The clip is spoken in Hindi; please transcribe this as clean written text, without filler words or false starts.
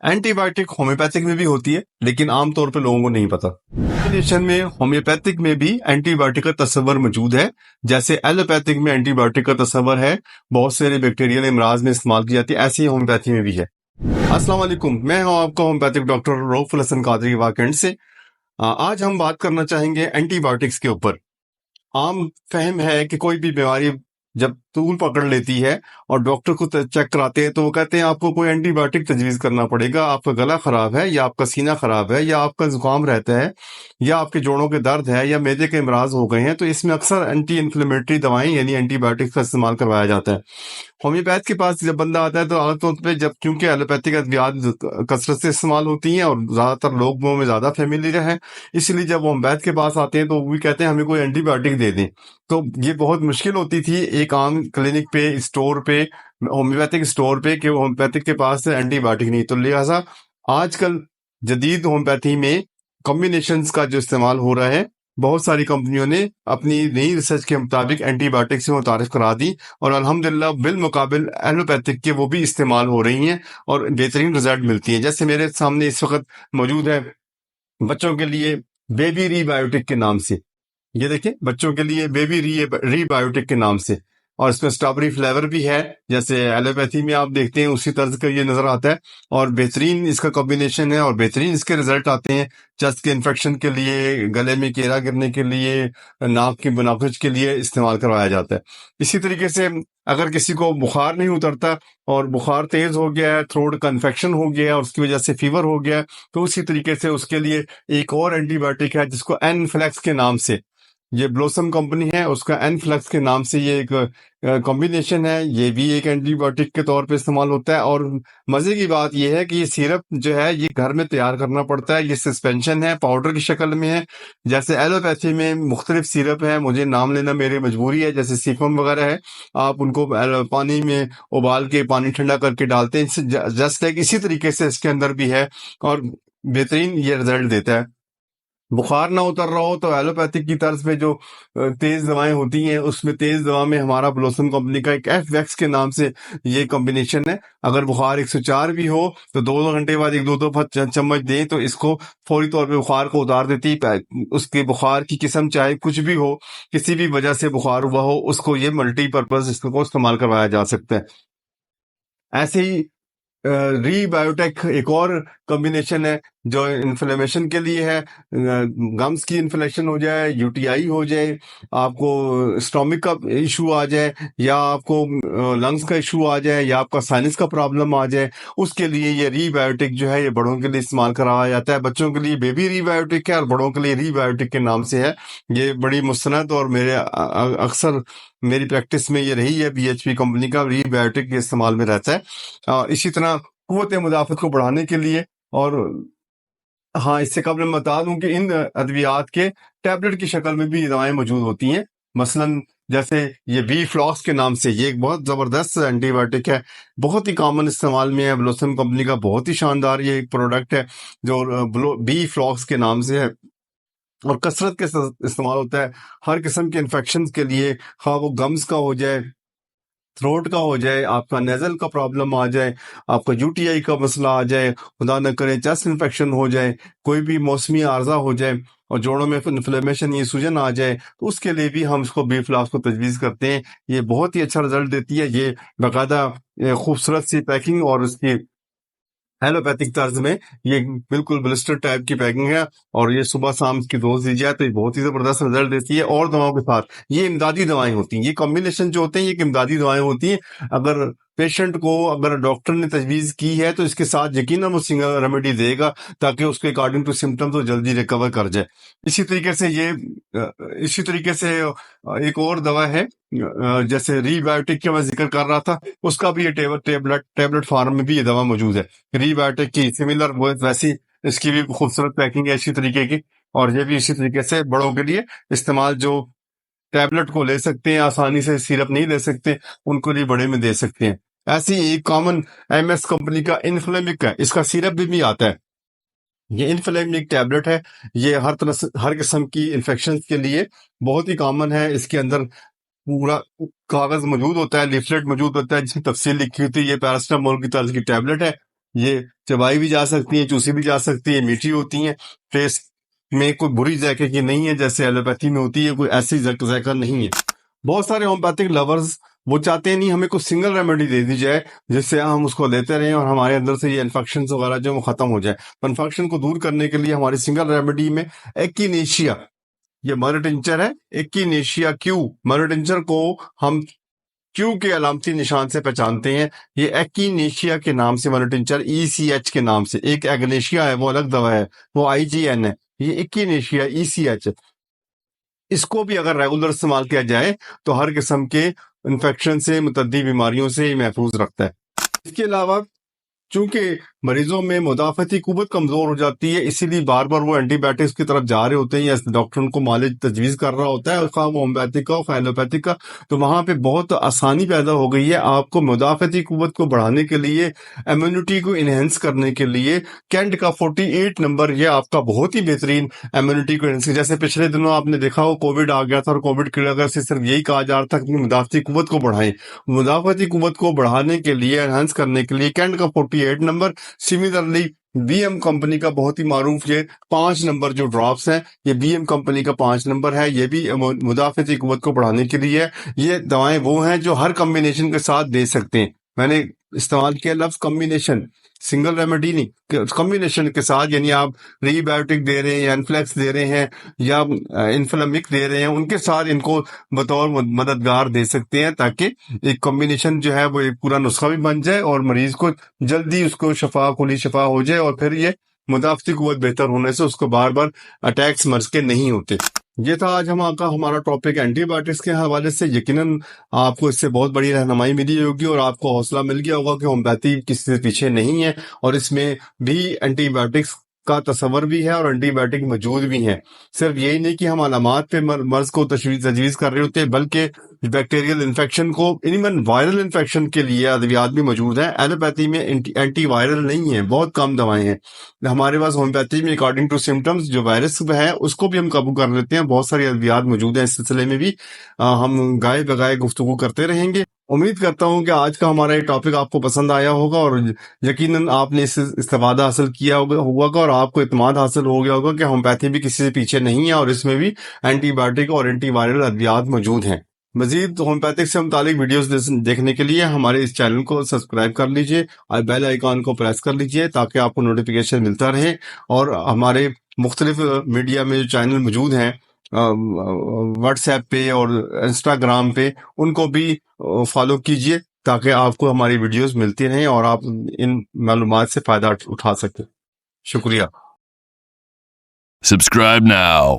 एंटीबायोटिक होम्योपैथिक में भी होती है, लेकिन आमतौर पर लोगों को नहीं पता। कॉम्बिनेशन में होम्योपैथिक में भी एंटीबायोटिक का तस्वर मौजूद है, जैसे एलोपैथिक में एंटीबायोटिक का तस्वर है, बहुत सारे बैक्टीरियल इमराज में इस्तेमाल की जाती है, ऐसे ही होम्योपैथी में भी है। अस्सलाम वालेकुम, मैं हूं आपका होम्योपैथिक डॉक्टर रऊफुल हसन कादरी वाकंड से। आज हम बात करना चाहेंगे एंटीबायोटिक्स के ऊपर। आम फहम है कि कोई भी बीमारी जब तूल पकड़ लेती है और डॉक्टर को चेक कराते हैं तो वो कहते हैं आपको कोई एंटीबायोटिक तजवीज़ करना पड़ेगा, आपका गला खराब है या आपका सीना खराब है या आपका जुकाम रहता है या आपके जोड़ों के दर्द है या मैदे के इमराज हो गए हैं, तो इसमें अक्सर एंटी इन्फ्लेमेटरी दवाएं यानी एंटीबायोटिक्स का इस्तेमाल करवाया जाता है। होम्योपैथ के पास जब बंदा आता है तो आमतौर पे जब क्योंकि एलोपैथिक अद्वियात कसरत से इस्तेमाल होती हैं और ज्यादातर लोगों में ज्यादा फेमिलियर है, इसलिए जब वो होम्योपैथ के पास आते हैं तो वो भी कहते हैं हमें कोई एंटीबायोटिक दे दें। तो ये बहुत मुश्किल होती थी एक आम क्लिनिक पे, स्टोर पे, होम्योपैथिक स्टोर पे कि होम्योपैथिक के पास एंटीबायोटिक नहीं, तो लिहाजा आजकल जदीद होम्योपैथी में कॉम्बिनेशन का जो इस्तेमाल हो रहा है, बहुत सारी कंपनियों ने अपनी नई रिसर्च के मुताबिक एंटीबायोटिक से मुतारिफ करा दी और अल्हम्दुलिल्लाह बिल मुकाबिल एलोपैथिक के वो भी इस्तेमाल हो रही हैं और बेहतरीन रिजल्ट मिलती हैं। जैसे मेरे सामने इस वक्त मौजूद है बच्चों के लिए बेबी रीबायोटिक के नाम से, ये देखिए बच्चों के लिए बेबी रीबायोटिक के नाम से, और इसमें स्ट्रॉबेरी फ्लेवर भी है, जैसे एलोपैथी में आप देखते हैं उसी तर्ज का ये नजर आता है और बेहतरीन इसका कॉम्बिनेशन है और बेहतरीन इसके रिजल्ट आते हैं। चेस्ट के इन्फेक्शन के लिए, गले में केरा गिरने के लिए, नाक की बनाखुज के लिए इस्तेमाल करवाया जाता है। इसी तरीके से अगर किसी को बुखार नहीं उतरता और बुखार तेज हो गया है, थ्रोट का इन्फेक्शन हो गया है और उसकी वजह से फीवर हो गया है, तो उसी तरीके से उसके लिए एक और एंटीबायोटिक है जिसको एनफ्लेक्स के नाम से, ये ब्लोसम कंपनी है, उसका एनफ्लक्स के नाम से ये एक कॉम्बिनेशन है, ये भी एक एंटीबायोटिक के तौर पे इस्तेमाल होता है। और मजे की बात ये है कि ये सिरप जो है ये घर में तैयार करना पड़ता है, ये सस्पेंशन है, पाउडर की शक्ल में है। जैसे एलोपैथी में मुख्तलिफ सिरप है, मुझे नाम लेना मेरी मजबूरी है, जैसे सीफम वगैरह है, आप उनको पानी में उबाल के पानी ठंडा करके डालते हैं, जस्ट लाइक इसी तरीके से इसके अंदर भी है और बेहतरीन ये रिजल्ट देता है। बुखार ना उतर रहा हो तो एलोपैथिक की तर्ज पे जो तेज दवाएं होती हैं, उसमें तेज दवा में हमारा ब्लोसम कंपनी का एक एफ वैक्स के नाम से ये कॉम्बिनेशन है। अगर बुखार 104 भी हो तो 2-2 घंटे बाद एक दो चम्मच दें तो इसको फौरी तौर पे बुखार को उतार देती है। उसके बुखार की किस्म चाहे कुछ भी हो, किसी भी वजह से बुखार हुआ हो, उसको ये मल्टीपर्पज इसको इस्तेमाल करवाया जा सकता है। ऐसे ही रीबायोटेक एक और कॉम्बिनेशन है जो इन्फ्लेमेशन के लिए है। गम्स की इन्फ्लेशन हो जाए, यूटीआई हो जाए, आपको स्टोमिक का इशू आ जाए या आपको लंग्स का इशू आ जाए या आपका साइनस का प्रॉब्लम आ जाए, उसके लिए ये रीबायोटिक जो है ये बड़ों के लिए इस्तेमाल कराया जाता है। बच्चों के लिए बेबी रीबायोटिक है और बड़ों के लिए रीबायोटिक के नाम से है। ये बड़ी मुस्तनद और मेरे अक्सर मेरी प्रैक्टिस में ये रही है, बीएचपी कंपनी का रीबायोटिक के इस्तेमाल में रहता है। इसी तरह कुव्वत मुदाफ़त को बढ़ाने के लिए, और हाँ, इससे कबल मैं बता दूं कि इन अद्वियात के टैबलेट की शक्ल में भी ये दवाएं मौजूद होती हैं। मसलन जैसे ये बी फ्लॉक्स के नाम से, ये एक बहुत जबरदस्त एंटीबायोटिक है, बहुत ही कॉमन इस्तेमाल में है। ब्लोसम कंपनी का बहुत ही शानदार ये एक प्रोडक्ट है जो बी फ्लॉक्स के नाम से है और कसरत के साथ इस्तेमाल होता है हर किस्म के इन्फेक्शन के लिए, हाँ वो गम्स का हो जाए, थ्रोट का हो जाए, आपका नेजल का प्रॉब्लम आ जाए, आपका यूटीआई का मसला आ जाए, खुदा न करे चेस्ट इन्फेक्शन हो जाए, कोई भी मौसमी आर्जा हो जाए और जोड़ों में इन्फ्लेमेशन, ये सूजन आ जाए, तो उसके लिए भी हम इसको बी फ्लास्क को तजवीज़ करते हैं। ये बहुत ही अच्छा रिजल्ट देती है। ये बाकायदा खूबसूरत सी पैकिंग और उसकी एलोपैथिक तर्ज में ये बिल्कुल ब्लिस्टर टाइप की पैकिंग है और ये सुबह शाम की डोज दी जाए तो ये बहुत ही जबरदस्त रिजल्ट देती है। और दवाओं के साथ ये इमदादी दवाएं होती हैं, ये कॉम्बिनेशन जो होते हैं ये इमदादी दवाएं होती हैं। अगर पेशेंट को, अगर डॉक्टर ने तजवीज़ की है तो इसके साथ यकीनन वो सिंगल रेमेडी देगा ताकि उसके अकॉर्डिंग टू सिम्टम्स वो जल्दी रिकवर कर जाए। इसी तरीके से इसी तरीके से एक और दवा है, जैसे रीबायोटिक का मैं जिक्र कर रहा था, उसका भी ये टेबलेट फॉर्म में भी ये दवा मौजूद है। रीबायोटिक की सिमिलर वैसी इसकी भी खूबसूरत पैकिंग है इसी तरीके की, और ये भी इसी तरीके से बड़ों के लिए इस्तेमाल, जो टैबलेट को ले सकते हैं आसानी से, सिरप नहीं ले सकते, उनको लिए बड़े में दे सकते हैं। ऐसी एक कॉमन एमएस कंपनी का इन्फ्लेमिक है, इसका सिरप भी आता है। ये इन्फ्लेमिक टैबलेट है, ये हर तरह से हर किस्म की इन्फेक्शन के लिए बहुत ही कॉमन है। इसके अंदर पूरा कागज मौजूद होता है, लीफलेट मौजूद होता है जिसमें तफसील लिखी होती है। ये पैरास्टामोल की तरह की टैबलेट है, ये चबाई भी जा सकती है, चूसी भी जा सकती है, मीठी होती हैं, टेस्ट में कोई बुरी जायके की नहीं है जैसे एलोपैथी में होती है, कोई ऐसी जायका नहीं है। बहुत सारे होम्योपैथिक लवर्स वो चाहते हैं नहीं हमें कोई सिंगल रेमेडी दे दी जाए जिससे हम उसको लेते रहें और हमारे अंदर से ये इन्फेक्शन वगैरह जो वो खत्म हो जाए। तो इन्फेक्शन को दूर करने के लिए हमारी सिंगल रेमेडी में एक्किनेशिया, ये मदर टिंचर है, एक्किनेशिया क्यू। मदर टिंचर को हम क्यू के अलामती निशान से पहचानते हैं। ये एक्किनेशिया के नाम से मदर टिंचर, ECH के नाम से, एक एग्नेशिया है वो अलग दवा है, वो IGN है, ये एक्किनेशिया ECH। इसको भी अगर रेगुलर इस्तेमाल किया जाए तो हर किस्म के इन्फेक्शन से, मुतद्दी बीमारियों से महफूज रखता है। इसके अलावा चूंकि मरीजों में मुदाफती कुव्वत कमजोर हो जाती है, इसीलिए बार बार वो एंटीबायोटिक्स की तरफ जा रहे होते हैं या डॉक्टर उनको मालिज तजवीज कर रहा होता है, खा वो होम्योपैथिक का खा एलोपैथिक का। तो वहां पे बहुत आसानी पैदा हो गई है आपको मुदाफती कुव्वत को बढ़ाने के लिए, इम्यूनिटी को इनहेंस करने के लिए। कैंट का 48 नंबर ये आपका बहुत ही बेहतरीन इम्यूनिटी को इनहेंस। जैसे पिछले दिनों आपने देखा हो कोविड आ गया था और कोविड की वजह से सिर्फ यही कहा जा रहा था कि मुदाफती कुव्वत को बढ़ाएं। मुदाफती कुव्वत को बढ़ाने के लिए, एनहांस करने के लिए कैंट का 48 नंबर, सिमिलरली BM कंपनी का बहुत ही मारूफ ये 5 नंबर जो ड्रॉप्स हैं, ये BM कंपनी का 5 नंबर है, ये भी मुदाफती कुव्वत को बढ़ाने के लिए है। ये दवाएं वो हैं जो हर कॉम्बिनेशन के साथ दे सकते हैं। मैंने इस्तेमाल किया लफ्ज कॉम्बिनेशन, सिंगल रेमेडी नहीं, कॉम्बिनेशन के साथ, यानी आप रीबायोटिक दे रहे हैं या इन्फ्लेक्स दे रहे हैं या इन्फ्लेमिक दे रहे हैं, उनके साथ इनको बतौर मददगार दे सकते हैं ताकि एक कॉम्बिनेशन जो है वो एक पूरा नुस्खा भी बन जाए और मरीज को जल्दी उसको खुली शफा हो जाए और फिर ये मुदाफती कुव्वत बेहतर होने से उसको बार बार अटैक्स मर्ज के नहीं होते। ये था आज हमारा टॉपिक एंटीबायोटिक्स के हवाले से। यकीनन आपको इससे बहुत बड़ी रहनुमाई मिली होगी और आपको हौसला मिल गया होगा कि होम्योपैथी किसी से पीछे नहीं है और इसमें भी एंटीबायोटिक्स का तस्वर भी है और एंटीबायोटिक मौजूद भी है। सिर्फ यही नहीं कि हम अलामात पे मर्ज को तजवीज कर रहे होते हैं, बल्कि बैक्टीरियल इन्फेक्शन को, इवन वायरल इन्फेक्शन के लिए अद्वियात भी मौजूद है। एलोपैथी में एंटी वायरल नहीं है, बहुत कम दवाएं हैं। हमारे पास होम्योपैथी में अकॉर्डिंग टू सिम्टम्स जो वायरस है उसको भी हम काबू कर लेते हैं। बहुत सारी अद्वियात मौजूद है, इस सिलसिले में भी हम गाए बगाए गुफ्तगू करते रहेंगे। उम्मीद करता हूं कि आज का हमारा ये टॉपिक आपको पसंद आया होगा और यकीनन आपने इससे इस्तेफादा हासिल किया होगा और आपको इत्मीनान हासिल हो गया होगा कि होम्योपैथी भी किसी से पीछे नहीं है और इसमें भी एंटीबायोटिक और एंटीवायरल अद्वियात मौजूद हैं। मजीद होम्योपैथिक से मुतालिक वीडियोस देखने के लिए हमारे इस चैनल को सब्सक्राइब कर लीजिए और बेल आइकॉन को प्रेस कर लीजिए ताकि आपको नोटिफिकेशन मिलता रहे। और हमारे मुख्तलिफ मीडिया में जो चैनल मौजूद हैं व्हाट्सएप पे और इंस्टाग्राम पे, उनको भी फॉलो कीजिए ताकि आपको हमारी वीडियोस मिलती रहें और आप इन मालूमात से फायदा उठा सकें। शुक्रिया। Subscribe now.